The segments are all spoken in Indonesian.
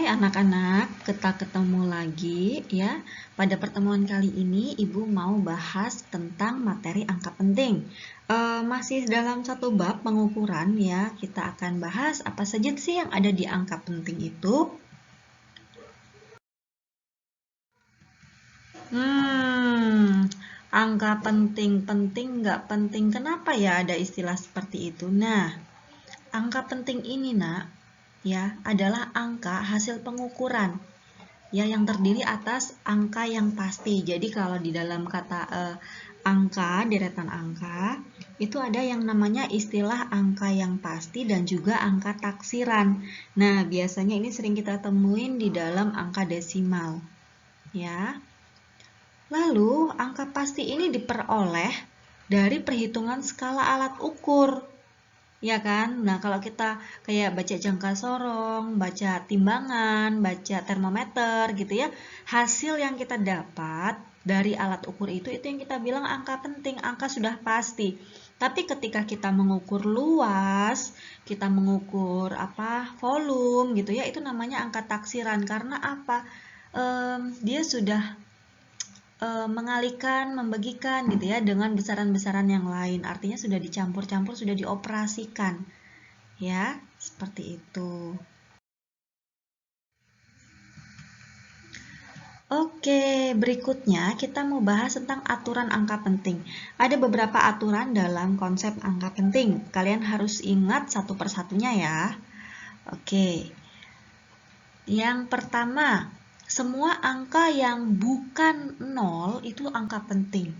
Hai anak-anak, kita ketemu lagi ya. Pada pertemuan kali ini Ibu mau bahas tentang materi angka penting. Masih dalam satu bab pengukuran ya. Kita akan bahas apa saja sih yang ada di angka penting itu. Angka penting nggak penting. Kenapa ya ada istilah seperti itu? Nah, angka penting ini nak ya adalah angka hasil pengukuran. Ya, yang terdiri atas angka yang pasti. Jadi kalau di dalam kata angka, deretan angka, itu ada yang namanya istilah angka yang pasti dan juga angka taksiran. Nah, biasanya ini sering kita temuin di dalam angka desimal. Ya. Lalu, angka pasti ini diperoleh dari perhitungan skala alat ukur. Ya kan? Nah, kalau kita kayak baca jangka sorong, baca timbangan, baca termometer gitu ya, hasil yang kita dapat dari alat ukur itu yang kita bilang angka penting, angka sudah pasti. Tapi ketika kita mengukur luas, kita mengukur volume gitu ya, itu namanya angka taksiran. Karena apa? Dia sudah mengalihkan, membagikan gitu ya dengan besaran-besaran yang lain. Artinya sudah dicampur-campur, sudah dioperasikan. Ya, seperti itu. Oke, berikutnya kita mau bahas tentang aturan angka penting. Ada beberapa aturan dalam konsep angka penting. Kalian harus ingat satu persatunya ya. Oke. Yang pertama, semua angka yang bukan 0 itu angka penting.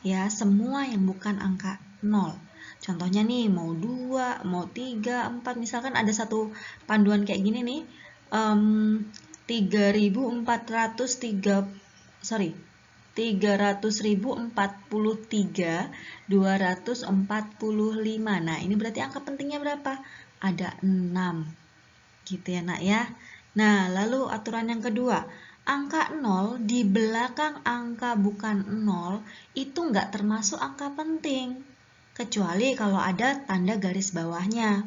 Ya, semua yang bukan angka 0. Contohnya nih, mau 2, mau 3, 4, misalkan ada satu panduan kayak gini nih, 300.043, nah ini berarti angka pentingnya berapa? Ada 6 gitu ya nak ya. Nah lalu aturan yang kedua, angka 0 di belakang angka bukan 0 itu nggak termasuk angka penting, kecuali kalau ada tanda garis bawahnya.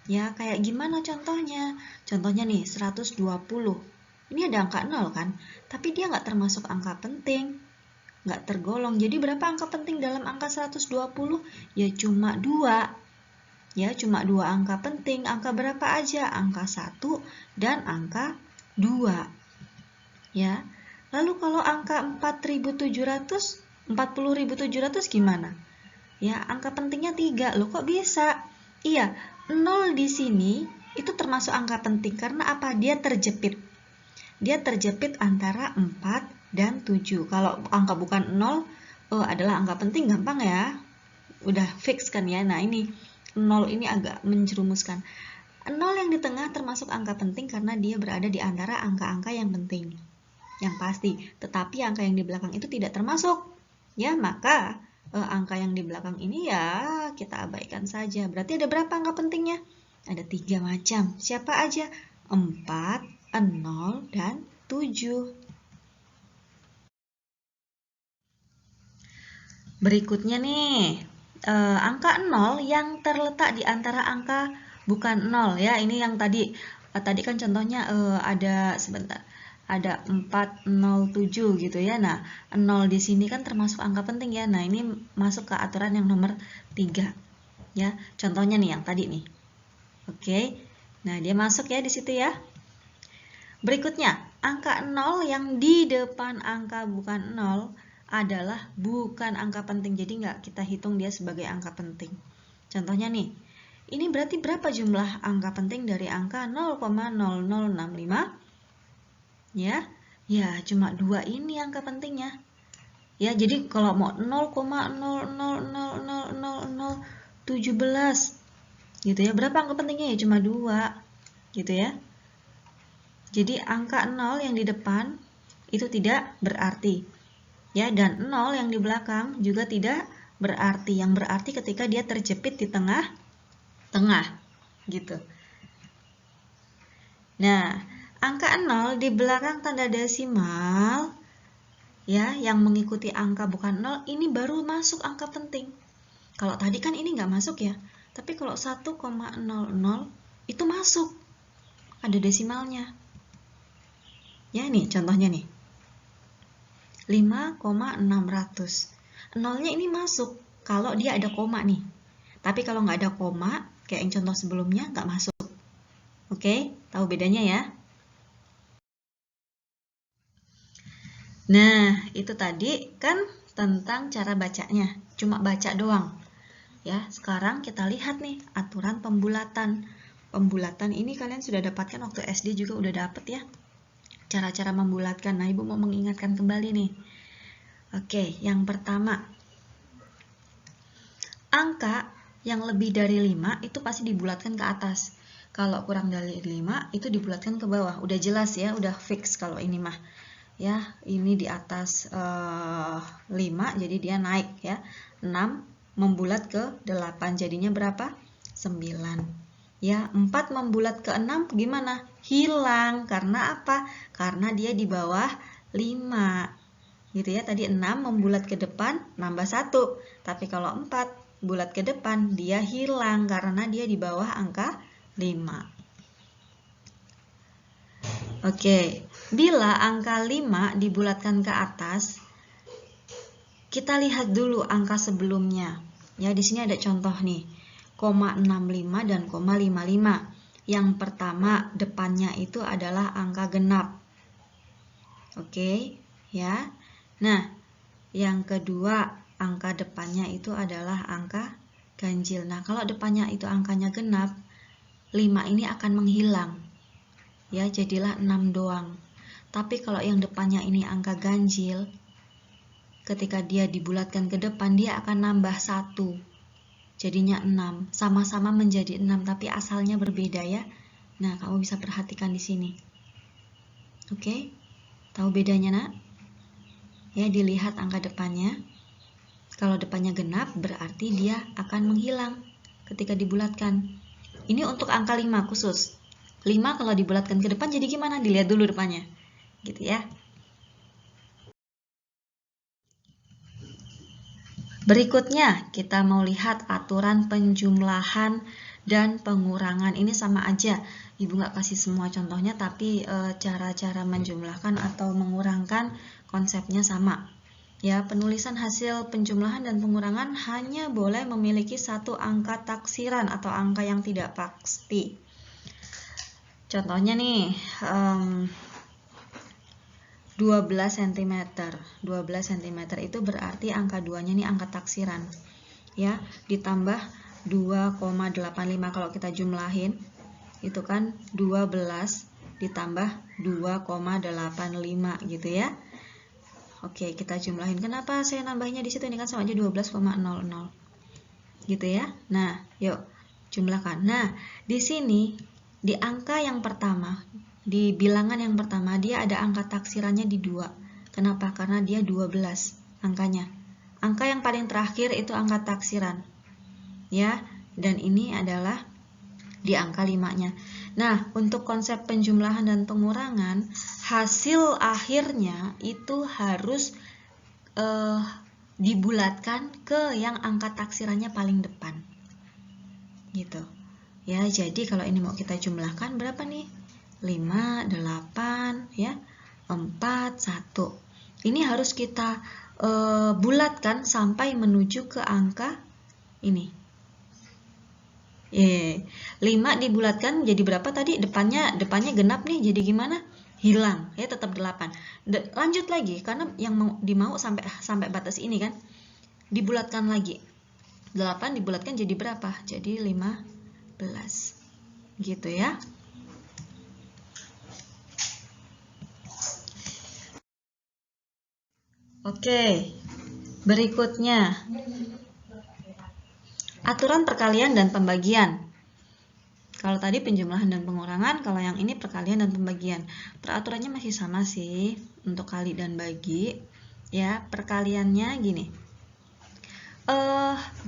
Ya, kayak gimana contohnya? Contohnya nih, 120. Ini ada angka 0 kan? Tapi dia nggak termasuk angka penting. Nggak tergolong. Jadi berapa angka penting dalam angka 120? Ya cuma 2. Ya, cuma 2 angka penting. Angka berapa aja? Angka 1 dan angka 2. Ya. Lalu kalau angka 40.700 gimana? Ya, angka pentingnya 3. Loh kok bisa? Iya, 0 di sini itu termasuk angka penting karena apa? Dia terjepit. Dia terjepit antara 4 dan 7. Kalau angka bukan 0 adalah angka penting, gampang ya. Udah fix kan ya. Nah, ini 0 ini agak menjerumuskan. 0 yang di tengah termasuk angka penting karena dia berada di antara angka-angka yang penting, yang pasti. Tetapi angka yang di belakang itu tidak termasuk. Ya, maka angka yang di belakang ini ya kita abaikan saja. Berarti ada berapa angka pentingnya? Ada 3 macam. Siapa aja? 4, 0, dan 7. Berikutnya nih, angka 0 yang terletak di antara angka bukan 0 ya. Ini yang tadi kan contohnya ada sebentar. Ada 407 gitu ya. Nah, 0 di sini kan termasuk angka penting ya. Nah, ini masuk ke aturan yang nomor 3. Ya, contohnya nih yang tadi nih. Oke. Nah, dia masuk ya di situ ya. Berikutnya, angka 0 yang di depan angka bukan 0 adalah bukan angka penting. Jadi nggak kita hitung dia sebagai angka penting. Contohnya nih, ini berarti berapa jumlah angka penting dari angka 0,0065? Ya cuma 2 ini angka pentingnya. Ya, jadi kalau mau 0,00000017 gitu ya, berapa angka pentingnya? Ya cuma 2 gitu ya. Jadi angka 0 yang di depan itu tidak berarti. Ya, dan 0 yang di belakang juga tidak berarti. Yang berarti ketika dia terjepit di tengah-tengah gitu. Nah, angka 0 di belakang tanda desimal ya yang mengikuti angka bukan 0 ini baru masuk angka penting. Kalau tadi kan ini nggak masuk ya. Tapi kalau 1,00 itu masuk. ada desimalnya. Ya, nih contohnya nih. 5,600. Nolnya ini masuk kalau dia ada koma nih. Tapi kalau nggak ada koma, kayak yang contoh sebelumnya, nggak masuk. Oke, tahu bedanya ya? Nah, itu tadi kan tentang cara bacanya. Cuma baca doang. Ya, sekarang kita lihat nih aturan pembulatan. Pembulatan ini kalian sudah dapatkan waktu SD juga udah dapet ya. Cara-cara membulatkan. Nah, Ibu mau mengingatkan kembali nih. Oke, yang pertama. Angka yang lebih dari 5 itu pasti dibulatkan ke atas. Kalau kurang dari 5 itu dibulatkan ke bawah. Udah jelas ya, udah fix kalau ini mah. Ya, ini di atas 5 jadi dia naik ya. 6 membulat ke 8 jadinya berapa? 9. Ya, 4 membulat ke 6 gimana? Hilang. Karena apa? Karena dia di bawah 5. Gitu ya, tadi 6 membulat ke depan nambah 1. Tapi kalau 4 bulat ke depan dia hilang karena dia di bawah angka 5. Oke, bila angka 5 dibulatkan ke atas, kita lihat dulu angka sebelumnya. Ya, di sini ada contoh nih, 0,65 dan 0,55. Yang pertama depannya itu adalah angka genap. Oke, ya. Nah, yang kedua angka depannya itu adalah angka ganjil. Nah, kalau depannya itu angkanya genap, 5 ini akan menghilang. Ya, jadilah 6 doang. Tapi kalau yang depannya ini angka ganjil, ketika dia dibulatkan ke depan, dia akan nambah 1. Jadinya 6. Sama-sama menjadi 6, tapi asalnya berbeda ya. Nah, kamu bisa perhatikan di sini. Oke? Tahu bedanya, Nak? Ya, dilihat angka depannya. Kalau depannya genap, berarti dia akan menghilang ketika dibulatkan. Ini untuk angka 5 khusus. 5 kalau dibulatkan ke depan jadi gimana? Dilihat dulu depannya. Gitu ya. Berikutnya, kita mau lihat aturan penjumlahan dan pengurangan. Ini sama aja. Ibu nggak kasih semua contohnya, tapi cara-cara menjumlahkan atau mengurangkan konsepnya sama. Ya, penulisan hasil penjumlahan dan pengurangan hanya boleh memiliki satu angka taksiran atau angka yang tidak pasti. Contohnya nih, 12 cm. 12 cm itu berarti angka 2-nya ini angka taksiran. Ya, ditambah 2,85 kalau kita jumlahin itu kan 12 ditambah 2,85 gitu ya. Oke, kita jumlahin. Kenapa saya nambahnya di situ? Ini kan sama aja 12,00. Gitu ya. Nah, yuk jumlahkan. Nah, di sini di angka yang pertama, di bilangan yang pertama dia ada angka taksirannya di 2. Kenapa? Karena dia 12 angkanya. Angka yang paling terakhir itu angka taksiran. Ya, dan ini adalah di angka 5-nya. Nah, untuk konsep penjumlahan dan pengurangan, hasil akhirnya itu harus dibulatkan ke yang angka taksirannya paling depan. Gitu. Ya, jadi kalau ini mau kita jumlahkan berapa nih? 5, 8, ya, 4, 1. Ini harus kita bulatkan sampai menuju ke angka ini. 5 dibulatkan jadi berapa tadi? Depannya genap nih, jadi gimana? Hilang, ya tetap 8. Lanjut lagi, karena yang dimau sampai batas ini kan. Dibulatkan lagi. 8 dibulatkan jadi berapa? Jadi 15. Gitu ya. Oke, berikutnya aturan perkalian dan pembagian. Kalau tadi penjumlahan dan pengurangan, kalau yang ini perkalian dan pembagian. Peraturannya masih sama sih untuk kali dan bagi. Ya, perkaliannya gini.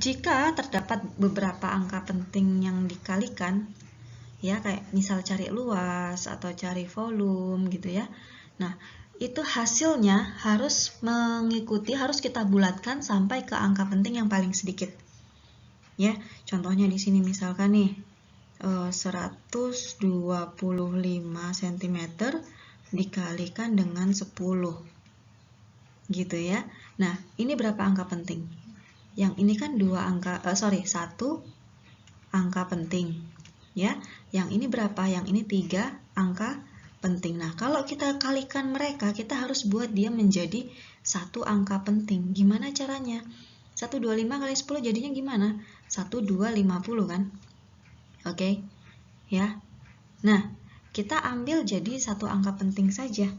Jika terdapat beberapa angka penting yang dikalikan, ya kayak misal cari luas atau cari volume gitu ya. Nah, itu hasilnya harus kita bulatkan sampai ke angka penting yang paling sedikit. Ya, contohnya di sini misalkan nih 125 cm dikalikan dengan 10. Gitu ya. Nah, ini berapa angka penting? Yang ini kan satu angka penting. Ya, yang ini berapa? Yang ini 3 angka penting. Nah, kalau kita kalikan mereka, kita harus buat dia menjadi satu angka penting. Gimana caranya? 125 kali 10 jadinya gimana? 1250 kan? Oke. Ya. Nah, kita ambil jadi satu angka penting saja.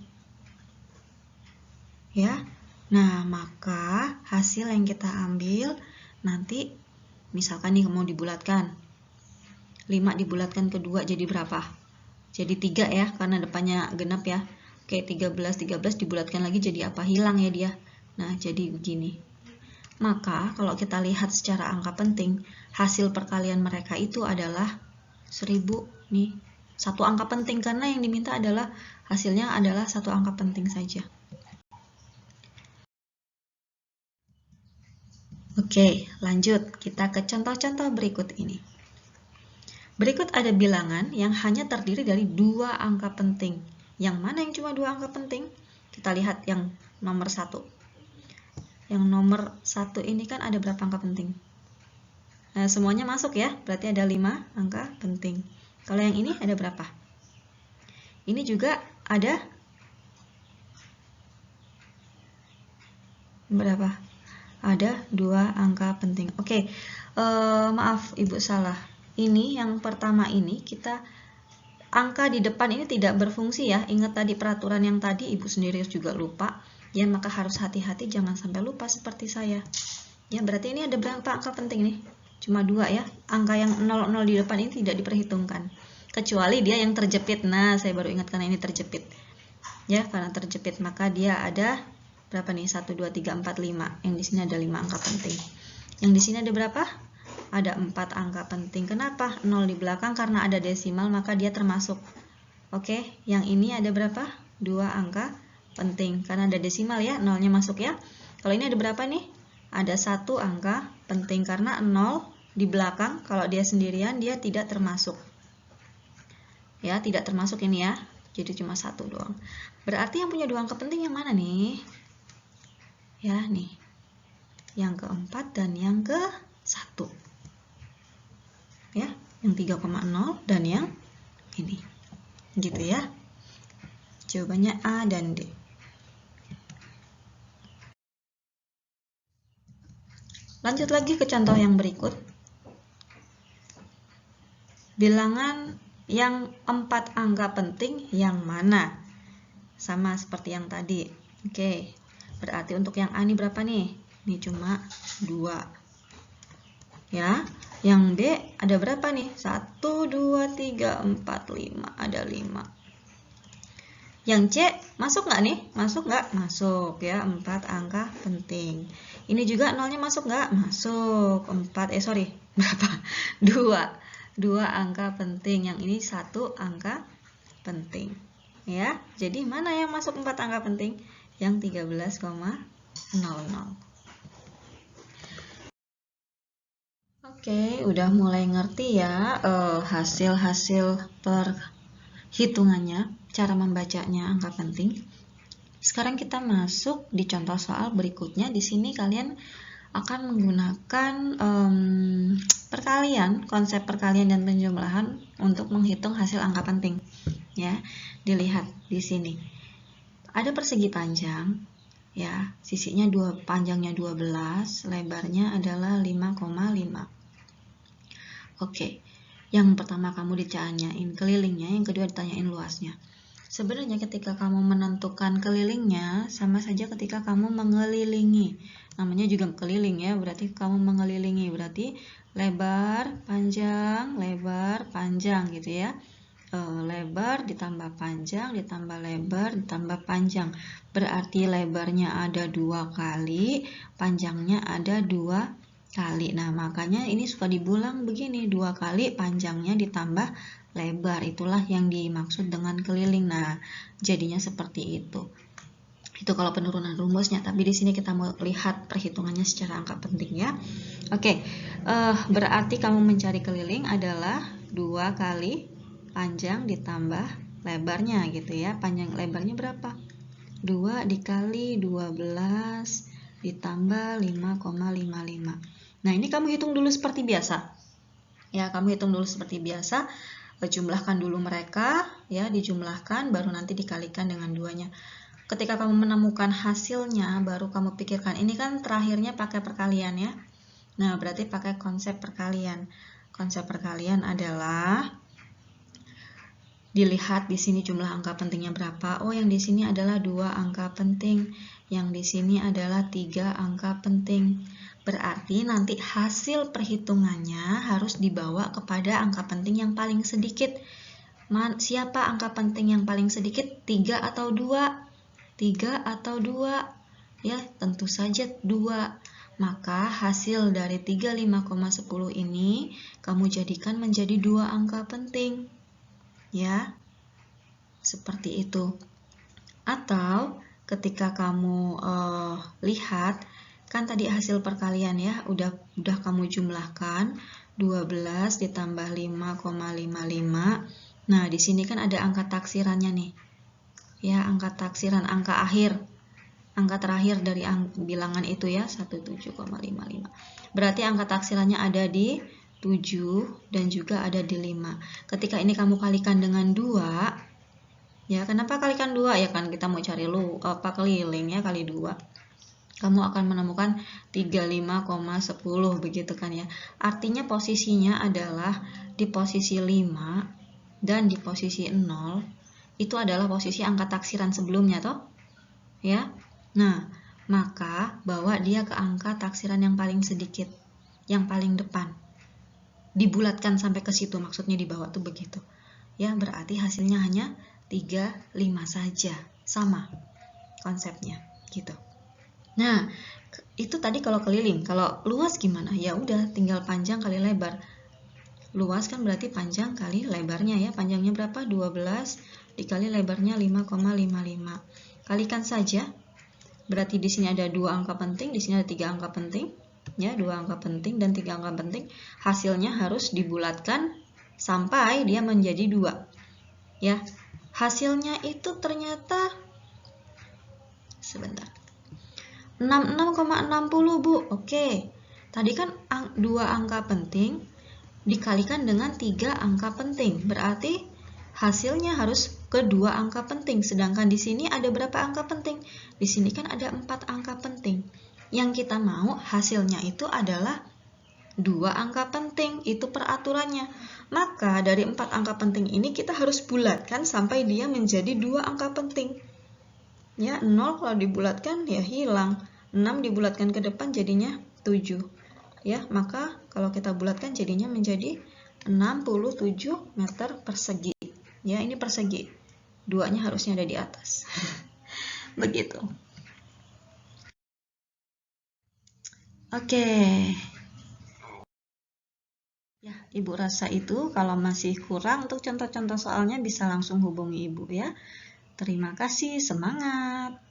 Ya. Nah, maka hasil yang kita ambil nanti misalkan nih mau dibulatkan. 5 dibulatkan ke 2 jadi berapa? Jadi 3 ya, karena depannya genap ya. Oke, 13 dibulatkan lagi jadi apa? Hilang ya dia. Nah, jadi begini. Maka, kalau kita lihat secara angka penting, hasil perkalian mereka itu adalah 1000 nih. Satu angka penting, karena yang diminta adalah hasilnya adalah satu angka penting saja. Oke, lanjut. Kita ke contoh-contoh berikut ini. Berikut ada bilangan yang hanya terdiri dari 2 angka penting. Yang mana yang cuma 2 angka penting? Kita lihat yang nomor 1. Yang nomor 1 ini kan ada berapa angka penting? Nah, semuanya masuk ya, berarti ada 5 angka penting. Kalau yang ini ada berapa? Ini juga ada berapa? Ada 2 angka penting. Oke, maaf Ibu salah. Ini yang pertama ini kita angka di depan ini tidak berfungsi ya. Ingat tadi peraturan yang tadi, Ibu sendiri juga lupa. Ya, maka harus hati-hati jangan sampai lupa seperti saya. Ya, berarti ini ada berapa angka penting nih? Cuma 2 ya. Angka yang 00 di depan ini tidak diperhitungkan. Kecuali dia yang terjepit. Nah, saya baru ingat karena ini terjepit. Ya, karena terjepit maka dia ada berapa nih? 1, 2, 3, 4, 5. Yang di sini ada 5 angka penting. Yang di sini ada berapa? Ada 4 angka penting. Kenapa? 0 di belakang karena ada desimal maka dia termasuk. Oke, yang ini ada berapa? 2 angka penting. Karena ada desimal ya, 0-nya masuk ya. Kalau ini ada berapa nih? Ada 1 angka penting karena 0 di belakang, kalau dia sendirian dia tidak termasuk. Ya, tidak termasuk ini ya. Jadi cuma 1 doang. Berarti yang punya 2 angka penting yang mana nih? Ya, nih. Yang keempat dan yang ke-1. Ya, yang 3,0 dan yang ini. Gitu ya. Jawabannya A dan D. Lanjut lagi ke contoh yang berikut. Bilangan yang 4 angka penting yang mana? Sama seperti yang tadi. Oke, berarti untuk yang A ini berapa nih? Ini cuma 2. Ya, yang B ada berapa nih? 1, 2, 3, 4, 5. Ada 5. Yang C masuk nggak nih? Masuk nggak? Masuk ya, 4 angka penting. Ini juga 0-nya masuk nggak? Masuk. Berapa? 2 angka penting. Yang ini 1 angka penting. Ya, jadi mana yang masuk 4 angka penting? Yang 13,00. Oke, udah mulai ngerti ya hasil-hasil perhitungannya, cara membacanya angka penting. Sekarang kita masuk di contoh soal berikutnya. Di sini kalian akan menggunakan konsep perkalian dan penjumlahan untuk menghitung hasil angka penting. Ya, dilihat di sini. Ada persegi panjang, ya, sisinya panjangnya 12, lebarnya adalah 5,5. Oke, yang pertama kamu ditanyain kelilingnya, yang kedua ditanyain luasnya. Sebenarnya ketika kamu menentukan kelilingnya, sama saja ketika kamu mengelilingi. Namanya juga keliling ya, berarti kamu mengelilingi. Berarti lebar, panjang gitu ya. Lebar ditambah panjang, ditambah lebar, ditambah panjang. Berarti lebarnya ada 2 kali, panjangnya ada 2 kali. Nah, makanya ini suka dibulang begini, 2 kali panjangnya ditambah lebar. Itulah yang dimaksud dengan keliling. Nah, jadinya seperti itu. Itu kalau penurunan rumusnya, tapi di sini kita mau lihat perhitungannya secara angka penting ya. Oke, berarti kamu mencari keliling adalah 2 kali panjang ditambah lebarnya gitu ya. Panjang lebarnya berapa? 2 dikali 12 ditambah 5,55. Nah, ini kamu hitung dulu seperti biasa. Ya, kamu hitung dulu seperti biasa. Jumlahkan dulu mereka, ya, dijumlahkan, baru nanti dikalikan dengan 2-nya. Ketika kamu menemukan hasilnya, baru kamu pikirkan. Ini kan terakhirnya pakai perkalian ya. Nah, berarti pakai konsep perkalian. Konsep perkalian adalah dilihat di sini jumlah angka pentingnya berapa. Oh, yang di sini adalah 2 angka penting. Yang di sini adalah 3 angka penting. Berarti nanti hasil perhitungannya harus dibawa kepada angka penting yang paling sedikit. Siapa angka penting yang paling sedikit? 3 atau 2? 3 atau 2? Ya, tentu saja 2. Maka hasil dari 35,10 ini kamu jadikan menjadi 2 angka penting. Ya, seperti itu. Atau ketika kamu lihat, kan tadi hasil perkalian ya, udah kamu jumlahkan 12 ditambah 5,55. Nah, di sini kan ada angka taksirannya nih. Ya, angka taksiran, angka akhir. Angka terakhir dari bilangan itu ya, 17,55. Berarti angka taksirannya ada di 7 dan juga ada di 5. Ketika ini kamu kalikan dengan 2, ya, kenapa kalikan 2? Ya kan kita mau cari keliling ya, kali 2. Kamu akan menemukan 35,10 begitu kan ya. Artinya posisinya adalah di posisi 5 dan di posisi 0. Itu adalah posisi angka taksiran sebelumnya toh. Ya. Nah, maka bawa dia ke angka taksiran yang paling sedikit, yang paling depan. Dibulatkan sampai ke situ, maksudnya dibawa tuh begitu. Ya, berarti hasilnya hanya 35 saja. Sama konsepnya gitu. Nah, itu tadi kalau keliling. Kalau luas gimana? Ya udah, tinggal panjang kali lebar. Luas kan berarti panjang kali lebarnya ya. Panjangnya berapa? 12 dikali lebarnya 5,55. Kalikan saja. Berarti di sini ada 2 angka penting, di sini ada 3 angka penting. Ya, 2 angka penting dan 3 angka penting. Hasilnya harus dibulatkan sampai dia menjadi 2. Ya. Hasilnya itu ternyata sebentar. 66,60 Bu. Oke. Tadi kan 2 angka penting dikalikan dengan 3 angka penting. Berarti hasilnya harus ke 2 angka penting. Sedangkan di sini ada berapa angka penting? Di sini kan ada 4 angka penting. Yang kita mau hasilnya itu adalah 2 angka penting. Itu peraturannya. Maka dari 4 angka penting ini kita harus bulatkan sampai dia menjadi 2 angka penting. Ya, 0 kalau dibulatkan ya hilang. 6 dibulatkan ke depan jadinya 7. Ya, maka kalau kita bulatkan jadinya menjadi 67 meter persegi. Ya, ini persegi. 2-nya harusnya ada di atas. Begitu. Oke. Ya, Ibu rasa itu kalau masih kurang untuk contoh-contoh soalnya bisa langsung hubungi Ibu ya. Terima kasih, semangat.